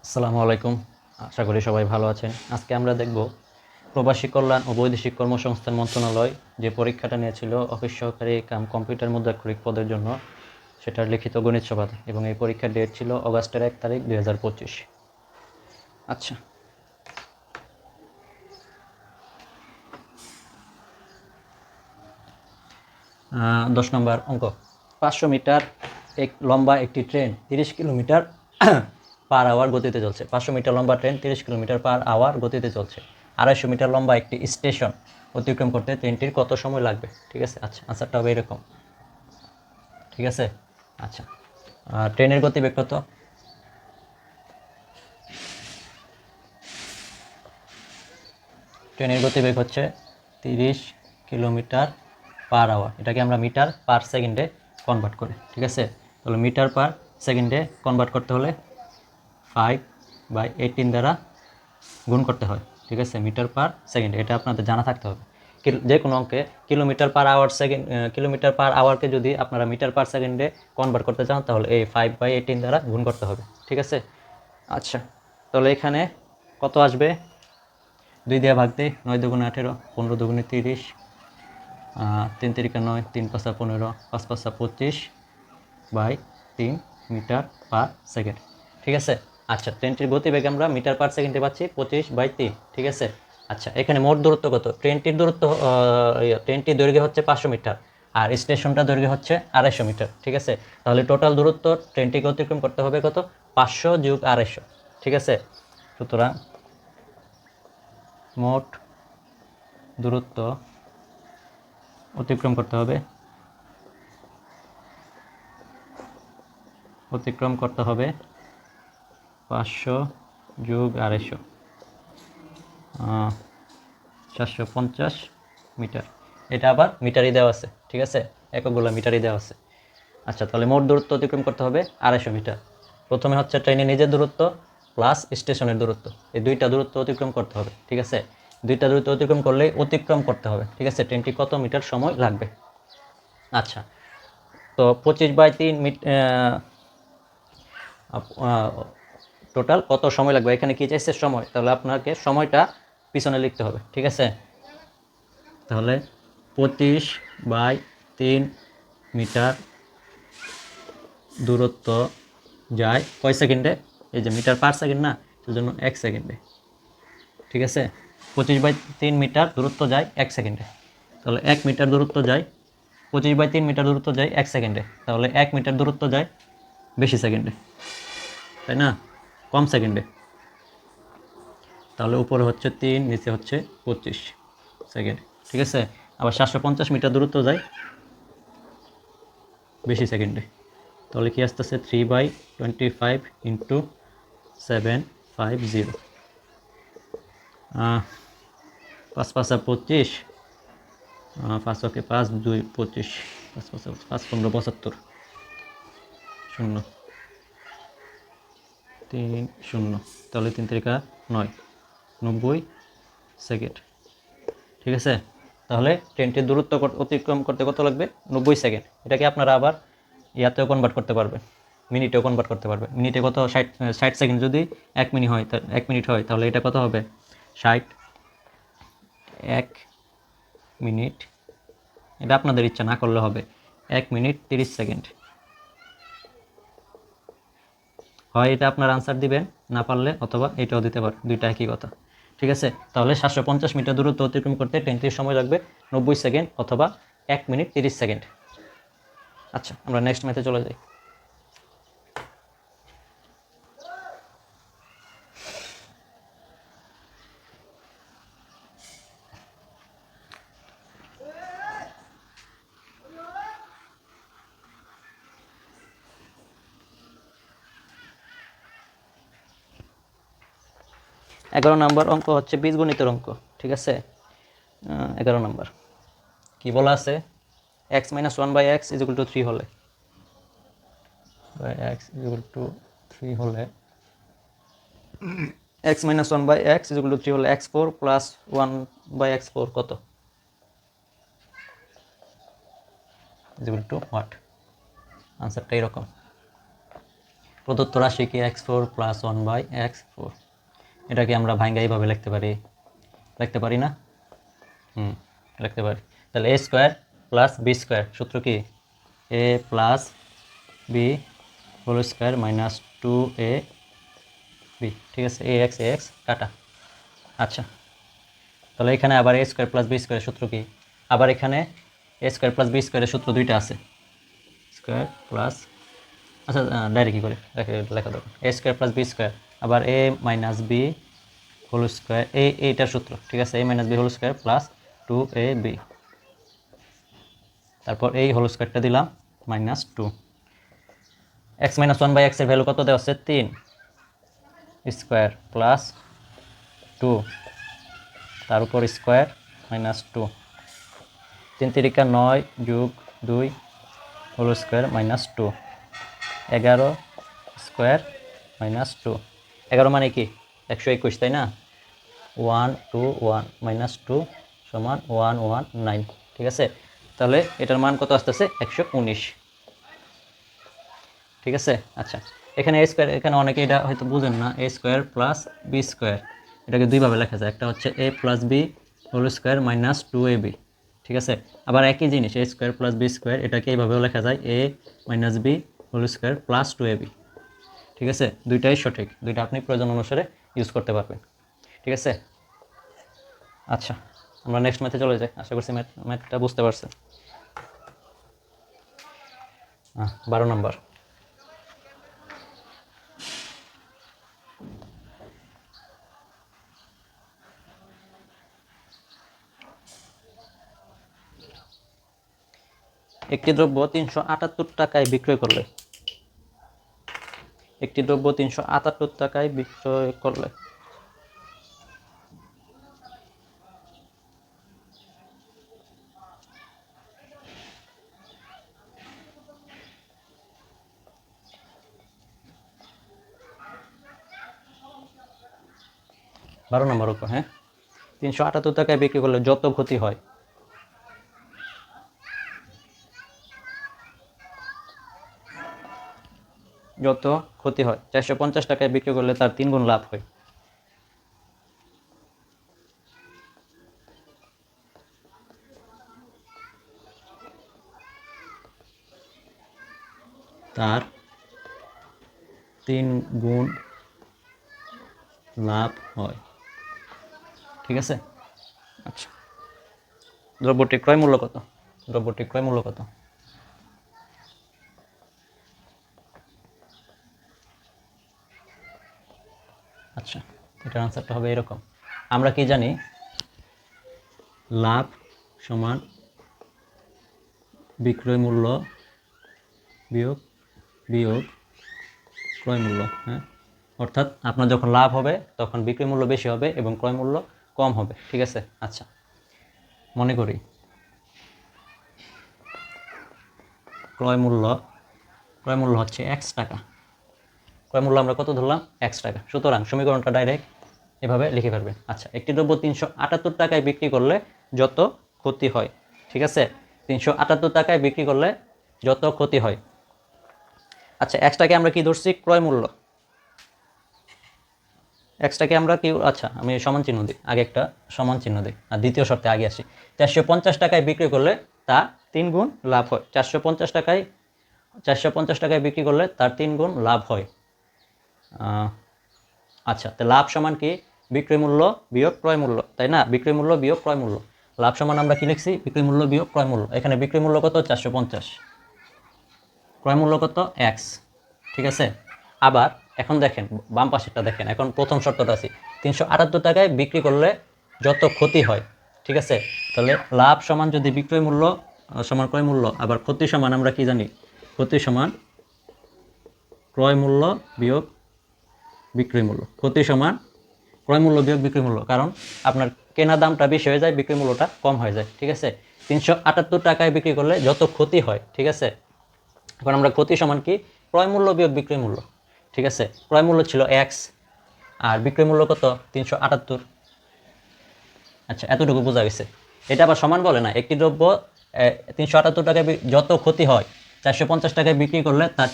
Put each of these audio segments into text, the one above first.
আসসালামু আলাইকুম। আশা করি সবাই ভালো আছেন। আজকে আমরা দেখব প্রবাসী কল্যাণ ও বৈদেশিক কর্মসংস্থান মন্ত্রণালয় যে পরীক্ষাটা নিয়েছিল অফিস সহকারী কাম কম্পিউটার মুদ্রাক্ষরিক পদের জন্য, সেটার লিখিত গণিত সভাতে, এবং এই পরীক্ষার ডেট ছিল অগাস্টের 1 তারিখ 2025। আচ্ছা, 10 নম্বর অঙ্ক। 500 মিটার লম্বা একটি ট্রেন 30 কিলোমিটার পার আওয়ার গতিতে চলছে। 500 মিটার লম্বা ট্রেন 30 কিলোমিটার পার আওয়ার গতিতে চলছে। 250 মিটার লম্বা একটি স্টেশন অতিক্রম করতে ট্রেনটির কত সময় লাগবে? ঠিক আছে। আচ্ছা, আনসারটা হবে এরকম। ঠিক আছে। আচ্ছা, ট্রেনের গতিবেগ কত? ট্রেনের গতিবেগ হচ্ছে 30 কিলোমিটার পার আওয়ার। এটাকে আমরা মিটার পার সেকেন্ডে কনভার্ট করি। ঠিক আছে। তাহলে মিটার পার সেকেন্ডে কনভার্ট করতে হলে 5/18 দ্বারা গুণ করতে হয়। ঠিক আছে, মিটার পার সেকেন্ডে। এটা আপনাদের জানা থাকতে হবে। যে কোনো অঙ্কে কিলোমিটার পার আওয়ারকে যদি আপনারা মিটার পার সেকেন্ডে কনভার্ট করতে চান, তাহলে এই 5/18 দ্বারা গুণ করতে হবে। ঠিক আছে। আচ্ছা, তাহলে এখানে কত আসবে? 2 দিয়ে ভাগ দিই। 9 দুগুণে 18, 15 দুগুণে 30, 3 তিরিকা 9, 3 পাঁচা 15, 5 পাঁচা 25/3 মিটার পার সেকেন্ড। ঠিক আছে। আচ্ছা, ট্রেনটির গতিবেগ আমরা মিটার পার সেকেন্ডে পাচ্ছি 25/3। ঠিক আছে। আচ্ছা, এখানে মোট দূরত্ব কত? ট্রেনটির দৈর্ঘ্য হচ্ছে 500 মিটার, আর স্টেশনটা দৈর্ঘ্য হচ্ছে 250 মিটার। ঠিক আছে। তাহলে টোটাল দূরত্ব ট্রেনটিকে অতিক্রম করতে হবে কত? 500 + 250। ঠিক আছে। সুতরাং মোট দূরত্ব অতিক্রম করতে হবে 500 + 250, 450 মিটার। এটা আবার মিটারই দেওয়া আছে। ঠিক আছে, এককগুলো মিটারই দেওয়া আছে। আচ্ছা, তাহলে মোট দূরত্ব অতিক্রম করতে হবে 250 মিটার। প্রথমে হচ্ছে ট্রেনের নিজের দূরত্ব প্লাস স্টেশনের দূরত্ব, এই দুইটা দূরত্ব অতিক্রম করতে হবে। ঠিক আছে, দুইটা দূরত্ব অতিক্রম করতে হবে। ঠিক আছে, ট্রেনটি কত মিটার সময় লাগবে? আচ্ছা, তো 25/3 টোটাল কত সময় লাগবে? এখানে কি চাইছে? সময়। তাহলে আপনাকে সময়টা পিছনে লিখতে হবে। ঠিক আছে। তাহলে 25/3 মিটার দূরত্ব যায় কয় সেকেন্ডে? এই যে মিটার পার সেকেন্ড না, সেজন্য 1 সেকেন্ডে। ঠিক আছে, 25/3 মিটার দূরত্ব যায় 1 সেকেন্ডে। তাহলে 1 মিটার দূরত্ব যায় 25/3 মিটার দূরত্ব যায় 1 সেকেন্ডে। তাহলে 1 মিটার দূরত্ব যায় বেশি সেকেন্ডে, তাই না? কম সেকেন্ডে। তাহলে উপরে হচ্ছে 3, নিচে হচ্ছে 25 সেকেন্ড। ঠিক আছে। আবার 750 মিটার দূরত্ব যায় বেশি সেকেন্ডে। তাহলে কি আসতেছে? 3/25 × 750, 5 পাঁচা 25, 5 ওকে 5, 2 25, 5 পাঁচা 5, 15 75, 0 3 0। তাহলে 3 তিরিকা 9, 90 সেকেন্ড। ঠিক আছে। তাহলে ট্রেনটির দূরত্ব অতিক্রম করতে কত লাগবে? 90 সেকেন্ড। এটাকে আপনারা আবার ইয়াতেও কনভার্ট করতে পারবেন, মিনিটেও কনভার্ট করতে পারবেন। মিনিটে কত? 60 সেকেন্ড। যদি 1 মিনিট হয়, 1 মিনিট হয়, তাহলে এটা কত হবে? 60 1 মিনিট। এটা আপনাদের ইচ্ছা, না করলে হবে 1 মিনিট 30 সেকেন্ড। হয় এটা আপনার আনসার দিবেন, না পারলে অথবা এটাও দিতে পারেন, দুইটা একই কথা। ঠিক আছে। তাহলে 750 মিটার দূরত্ব অতিক্রম করতে ট্রেনটির সময় লাগবে 90 সেকেন্ড অথবা 1 মিনিট 30 সেকেন্ড। আচ্ছা, আমরা নেক্সট ম্যাথে চলে যাই। এগারো নম্বর অঙ্ক হচ্ছে বীজগণিতের অঙ্ক। ঠিক আছে। 11 নম্বর কি বলা আছে? x - 1/x = 3 হলে, x = 3 হলে, x - 1/x = 3 হলে x4 + 1/x4 কত? = হোয়াট? আনসারটা এরকম। প্রদত্ত রাশি কি x4 প্লাস 1/x4। এটাকে আমরা ভাঙ্গা এইভাবে লিখতে পারি না? লিখতে পারি। তাহলে a square plus B square, সূত্র কি a plus B whole square minus 2ab, ঠিক আছে, ax কাটা। আচ্ছা, তাহলে এখানে আবার a স্কোয়ার প্লাস বি স্কোয়ারের সূত্র কি? আবার এখানে a স্কোয়ার প্লাস বি স্কোয়ারের সূত্র দুইটা আছে, স্কোয়ার প্লাস, আচ্ছা ডাইরেক্ট কী করে লেখা দরকার, a square plus B square, আবার a minus B whole square, এইটার সূত্র, ঠিক আছে, a minus B whole square plus 2ab, তারপর এই হোল স্কোয়ারটা দিলাম মাইনাস 2, x মাইনাস 1/x এর ভ্যালু কত দেওয়া আছে? 3 স্কোয়ার প্লাস 2 তার উপর স্কোয়ার মাইনাস 2, 3 তিরিকা 9 যোগ 2 whole square minus 2, 11 square minus 2, 11 মানে কি 121, তাই না? 1 2 1 মাইনাস 2 সমান 119, ঠিক আছে। তাহলে এটার মান কত আসতেছে? 119, ঠিক আছে। আচ্ছা, এখানে a স্কোয়ার, এখানে অনেকে এটা হয়তো বুঝেন না, a square plus B square, এটাকে দুইভাবে লেখা যায়, একটা হচ্ছে a plus B whole square minus 2ab, ঠিক আছে। আবার একই জিনিস a square plus B square, এটাকে এইভাবেও লেখা যায় a minus B whole square plus 2ab, ঠিক আছে। দুইটাই সঠিক, দুইটা আপনি প্রয়োজন অনুসারে ইউজ করতে পারবেন, ঠিক আছে। আচ্ছা, আমরা নেক্সট ম্যাথে চলে যাই। আশা করছি ম্যাথটা বুঝতে পারছেন। 12 নম্বর, একটি দ্রব্য 378 টাকায় বিক্রয় করলে, একটি দ্রব্য 378 টাকায় বিক্রয় করলে বারো নম্বর উপর, হ্যাঁ, 378 টাকায় বিক্রি করলে যত ক্ষতি হয়, যত ক্ষতি হয় 450 টাকায় বিক্রি করলে তার 3 গুণ লাভ হয়। তার 3 গুণ লাভ হয়, ঠিক আছে। আচ্ছা, দ্রব্যটির ক্রয় মূল্য কত? দ্রব্যটির ক্রয় মূল্য কত? আচ্ছা, এটার আনসারটা হবে এরকম। আমরা কি জানি, লাভ সমান বিক্রয় মূল্য বিয়োগ বিয়োগ ক্রয় মূল্য, হ্যাঁ, অর্থাৎ আপনার যখন লাভ হবে তখন বিক্রয় মূল্য বেশি হবে এবং ক্রয় মূল্য কম হবে, ঠিক আছে। আচ্ছা, মনে করি ক্রয় মূল্য হচ্ছে x টাকা, ক্রয় মূল্য আমরা কত ধরলাম? x টাকা। সুতরাং সমীকরণটা ডাইরেক্ট এভাবে লিখে পারবেন। আচ্ছা, একটি দ্রব্য 378 টাকায় বিক্রি করলে যত ক্ষতি হয়, ঠিক আছে, 378 টাকায় বিক্রি করলে যত ক্ষতি হয়। আচ্ছা, এক্সটাকে আমরা কি ধরছি? ক্রয় মূল্য। এক্সটাকে আমরা কি, আচ্ছা আমি সমান চিহ্ন দিই, আগে একটা সমান চিহ্ন দিই, আর দ্বিতীয় শর্তে আগে আসি। 450 টাকায় বিক্রি করলে তা 3 গুণ লাভ হয়। 450 টাকায় বিক্রি করলে তার 3 গুণ লাভ হয়। আচ্ছা, তো লাভ সমান কি? বিক্রয় মূল্য বিয়োগ ক্রয় মূল্য, তাই না? বিক্রয় মূল্য বিয়োগ ক্রয় মূল্য। লাভ সমান আমরা কি লিখছি? বিক্রয় মূল্য বিয়োগ ক্রয় মূল্য। এখানে বিক্রয় মূল্য কত? 450, ক্রয় মূল্য কত? x, ঠিক আছে। আবার এখন দেখেন বাম পাশেরটা দেখেন, এখন প্রথম শর্তটা আছে 378 টাকায় বিক্রি করলে যত ক্ষতি হয়, ঠিক আছে। তাহলে লাভ সমান যদি বিক্রয় মূল্য সমান ক্রয় মূল্য, আবার ক্ষতি সমান আমরা কি জানি? ক্ষতি সমান ক্রয় মূল্য বিয়োগ বিক্রয় মূল্য। ক্ষতি সমান ক্রয় মূল্য বিয়োগ বিক্রয় মূল্য, কারণ আপনার কেনা দামটা বেশি হয়ে যায়, বিক্রয় মূল্যটা কম হয়ে যায়, ঠিক আছে। 378 টাকায় বিক্রি করলে যত ক্ষতি হয়, ঠিক আছে। এখন আমরা ক্ষতি সমান কি? ক্রয় মূল্য বিয়োগ বিক্রয় মূল্য, ঠিক আছে। ক্রয় মূল্য ছিল x আর বিক্রয় মূল্য কত? 378। আচ্ছা, এতটুকু বোঝা গেছে। এটা আবার সমান বলে না, একটি দ্রব্য 378 টাকায় যত ক্ষতি হয় 450 টাকায় বিক্রি করলে তার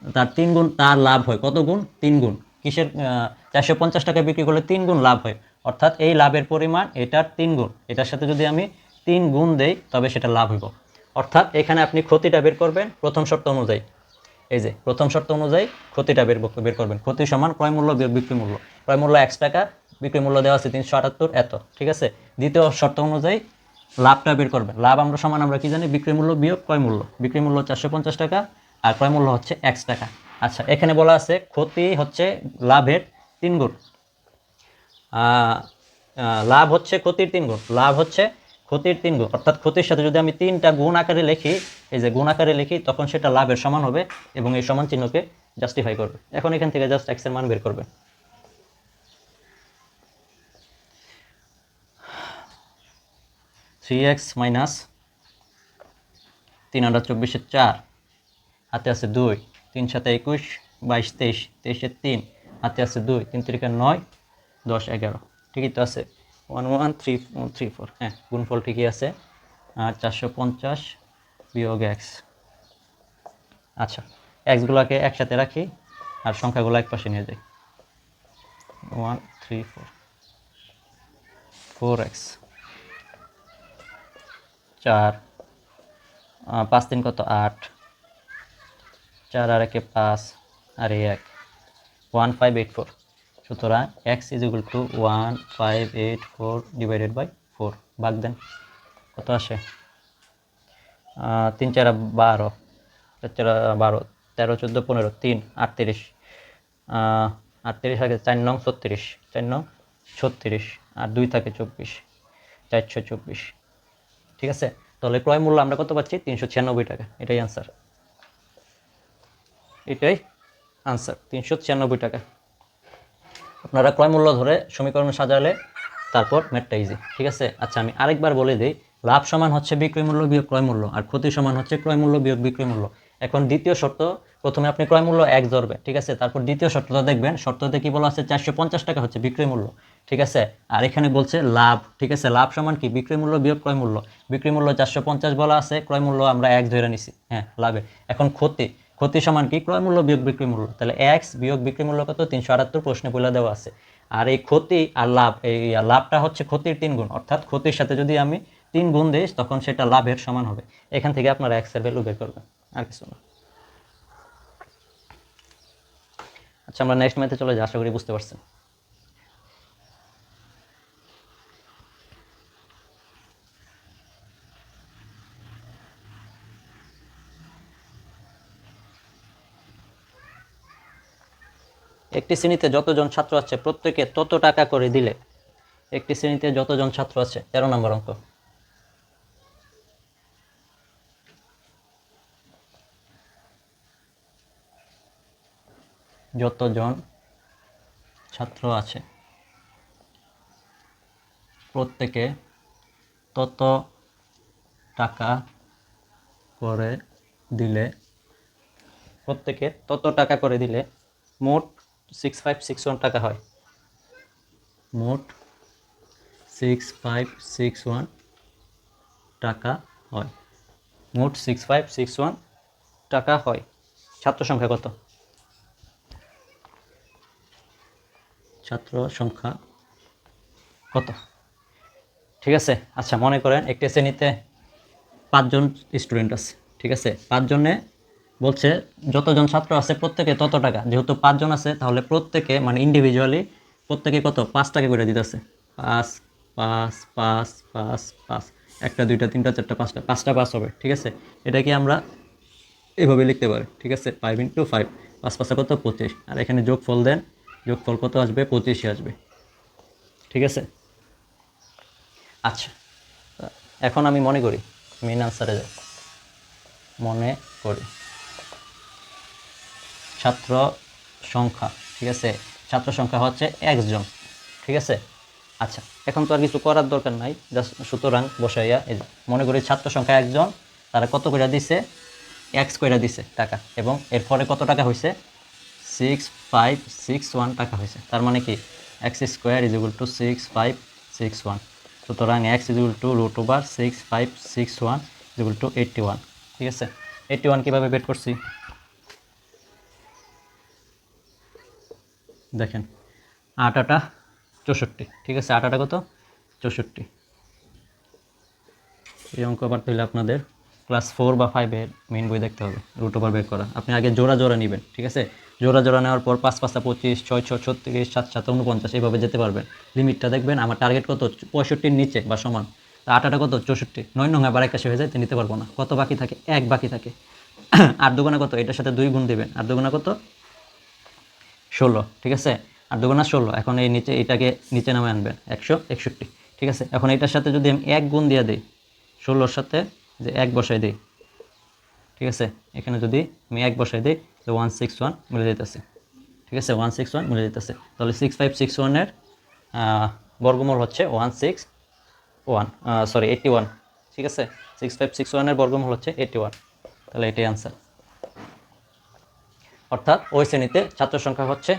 তার 3 গুণ তার লাভ হয়। কত গুণ? 3 গুণ। কিসের 450 টাকা বিক্রি করলে 3 গুণ লাভ হয়, অর্থাৎ এই লাভের পরিমাণ এটার 3 গুণ। এটার সাথে যদি আমি 3 গুণ দেই তবে সেটা লাভ হইব। অর্থাৎ এখানে আপনি ক্ষতিটা বের করবেন প্রথম শর্ত অনুযায়ী। এই যে প্রথম শর্ত অনুযায়ী ক্ষতিটা বের করবেন। ক্ষতি সমান ক্রয় মূল্য বিয়োগ বিক্রি মূল্য। ক্রয় মূল্য 1 টাকা, বিক্রি মূল্য দেওয়া আছে 378 এত, ঠিক আছে। দ্বিতীয় শর্ত অনুযায়ী লাভটা বের করবেন। লাভ আমরা কি জানি? বিক্রি মূল্য বিয়োগ ক্রয় মূল্য। বিক্রি মূল্য 450 টাকা আর ক্রয় মূল্য হচ্ছে 1 টাকা। আচ্ছা, এখানে বলা আছে ক্ষতি হচ্ছে লাভের 3 গুণ। লাভ হচ্ছে ক্ষতির 3 গুণ। লাভ হচ্ছে ক্ষতির 3 গুণ, অর্থাৎ ক্ষতির সাথে যদি আমি 3টা গুণ আকারে লিখি, এই যে গুণ আকারে লিখি, তখন সেটা লাভের সমান হবে এবং এই সমান চিহ্নকে জাস্টিফাই করবে। এখন এখান থেকে জাস্ট এক্স এর মান বের করবে। থ্রি এক্স মাইনাস 324 4, হাতে আছে 2, 3 7 21, 22 23, 23 3, হাতে আছে 2, 3 3 9, 10 11, ঠিকই তো আছে। 1 1 3 3 4, হ্যাঁ গুণফল ঠিকই আছে। আর 450 বিয়োগ এক্স। আচ্ছা, এক্সগুলোকে একসাথে রাখি আর সংখ্যাগুলো এক পাশে নিয়ে যাই। 1 3 4, 4x 4, 5 3 কত 8, 4 আর 1 5 আর 1 1584। সুতরাং x is equal to 1584 divided by 4। ভাগ দেন, কত আসে? 3 4 12, 4 12, 13 14 15, 3 38, 38 আগে 4 নং 36, 4 নং 36 আর 2 থাকে 24, 424। ঠিক আছে, তাহলে ক্রয় মূল্য আমরা কত পাচ্ছি? 396 টাকা। এটাই আনসার, এটাই আনসার 396 টাকা। আপনারা ক্রয় মূল্য ধরে সমীকরণ সাজালে তারপর ম্যাথটা ইজি। ঠিক আছে, আচ্ছা আমি আরেকবার বলে দিই। লাভ সমান হচ্ছে বিক্রয় মূল্য বিয়োগ ক্রয় মূল্য, আর ক্ষতি সমান হচ্ছে ক্রয় মূল্য বিয়োগ বিক্রয় মূল্য। এখন দ্বিতীয় শর্ত, প্রথমে আপনি ক্রয় মূল্য 1 ধরবেন, ঠিক আছে। তারপর দ্বিতীয় শর্তটা দেখবেন, শর্ততে কি বলা আছে? 450 টাকা হচ্ছে বিক্রয় মূল্য, ঠিক আছে। আর এখানে বলছে লাভ, ঠিক আছে। লাভ সমান কি? বিক্রয় মূল্য বিয়োগ ক্রয় মূল্য। বিক্রয় মূল্য 450 বলা আছে, ক্রয় মূল্য আমরা 1 ধরে নিছি, হ্যাঁ লাভে। এখন ক্ষতি, ক্ষতি সমান কি? ক্রয় মূল্য বিয়োগ বিক্রয় মূল্য। তাহলে এক্স বিয়োগ বিক্রয় মূল্য কত? 378 প্রশ্নে বলে দেওয়া আছে। আর এই ক্ষতি আর লাভ, এই লাভটা হচ্ছে ক্ষতির 3 গুণ, অর্থাৎ ক্ষতির সাথে যদি আমি 3 গুণ দিই তখন সেটা লাভের সমান হবে। এখান থেকে আপনারা এক্স এর ভ্যালু বের করবেন, আর কিছু না। আচ্ছা, আমরা নেক্সট ম্যাথে চলে যাই। আশা করি বুঝতে পারছেন। একটি শ্রেণীতে যতজন ছাত্র আছে প্রত্যেকে তত টাকা করে দিলে, একটি শ্রেণীতে যতজন ছাত্র আছে, 13 নম্বর অঙ্ক। যতজন ছাত্র আছে প্রত্যেকে তত টাকা করে দিলে, প্রত্যেকে তত টাকা করে দিলে মোট 6561 টাকা হয়। মোট 6561 টাকা হয়। মোট 6561 টাকা হয়। ছাত্র সংখ্যা কত? ছাত্র সংখ্যা কত? ঠিক আছে, আচ্ছা মনে করেন একটি শ্রেণীতে 5 জন স্টুডেন্ট আছে, ঠিক আছে। 5 জনে বলছে যতজন ছাত্র আছে প্রত্যেকে তত টাকা। যেহেতু 5 জন আছে তাহলে প্রত্যেকে মানে ইন্ডিভিজুয়ালি প্রত্যেকে কত? 5 টাকা করে দিতেছে। 5 5 5 5 5, 1টা 2টা 3টা 4টা 5টা, 5টা 5 হবে, ঠিক আছে। এটাকে আমরা এভাবে লিখতে পারি, ঠিক আছে। 5 × 5, 5 5 কত? 25। আর এখানে যোগফল দেন, যোগফল কত আসবে? 25 আসবে, ঠিক আছে। আচ্ছা, এখন আমি মনে করি, মেইন আনসারে যাই। মনে করি ছাত্র সংখ্যা, ঠিক আছে, ছাত্র সংখ্যা হচ্ছে 1 জন, ঠিক আছে। আচ্ছা, এখন তো আর কিছু করার দরকার নাই, জাস্ট সুতরাং বসাইয়া এই মনে করি ছাত্র সংখ্যা 1 জন, তারা কত করে দিছে? এক্স করে দিছে টাকা, এবং এরপরে কত টাকা হয়েছে? 6561 টাকা হয়েছে। তার মানে কি? X square is equal two 6561। সুতরাং x is equal two √6561 is equal two 81, ঠিক আছে। 81 কীভাবে বের করছি? দেখেন 8 8 64, ঠিক আছে, 8 8 কত 64। এই অঙ্ক আবার তাহলে আপনাদের ক্লাস 4 বা 5-এর মেইন বই দেখতে হবে রুট ওভার বের করা। আপনি আগে জোড়া জোড়া নেবেন, ঠিক আছে, জোড়া জোড়া নেওয়ার পর 5 5 25, 6 6 36, 7 7 49 এইভাবে যেতে পারবেন। লিমিটটা দেখবেন আমার টার্গেট কত 65-র নিচে বা সমান। তা 8 8 কত 64, 9 9 আবার 81 হয়ে যায়, তো নিতে পারবো না। কত বাকি থাকে, 1 বাকি থাকে। 8 দুগুণা কত, এটার সাথে 2 গুণ দেবেন, 8 দুগুণা কত 16, ঠিক আছে, 8 দুগুণা 16। এখন এই নিচে এটাকে নিচে নামে আনবেন 161, ঠিক আছে। এখন এটার সাথে যদি আমি 1 গুণ দিয়ে দিই, 16-র সাথে যে 1 বসাই দিই, ঠিক আছে, এখানে যদি আমি 1 বসাই দিই তো 161 মিলে যেতেছে, ঠিক আছে, 161 মিলে যেতেছে। তাহলে 6561-এর বর্গমূল হচ্ছে 161, সরি 81, ঠিক আছে, 6561-এর বর্গমূল হচ্ছে 81। তাহলে এটাই আনসার। অর্থাৎ ওই শ্রেণীতে ছাত্র সংখ্যা হচ্ছে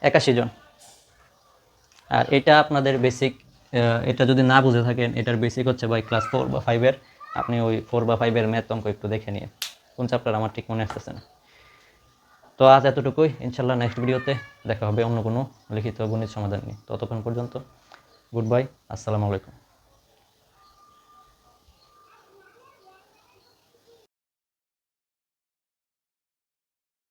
81 জন। আর এটা আপনাদের বেসিক, এটা যদি না বুঝে থাকেন, এটার বেসিক হচ্ছে ভাই ক্লাস 4 বা 5-এর। আপনি ওই 4 বা 5-এর ম্যাথ অঙ্ক একটু দেখে নিয়ে, কোন চ্যাপ্টার আমার ঠিক মনে আসতেছে না। তো আজ এতটুকুই, ইনশাল্লাহ নেক্সট ভিডিওতে দেখা হবে অন্য কোনো লিখিত গণিত সমাধান নিয়ে। ততক্ষণ পর্যন্ত গুড বাই, আসসালামু আলাইকুম।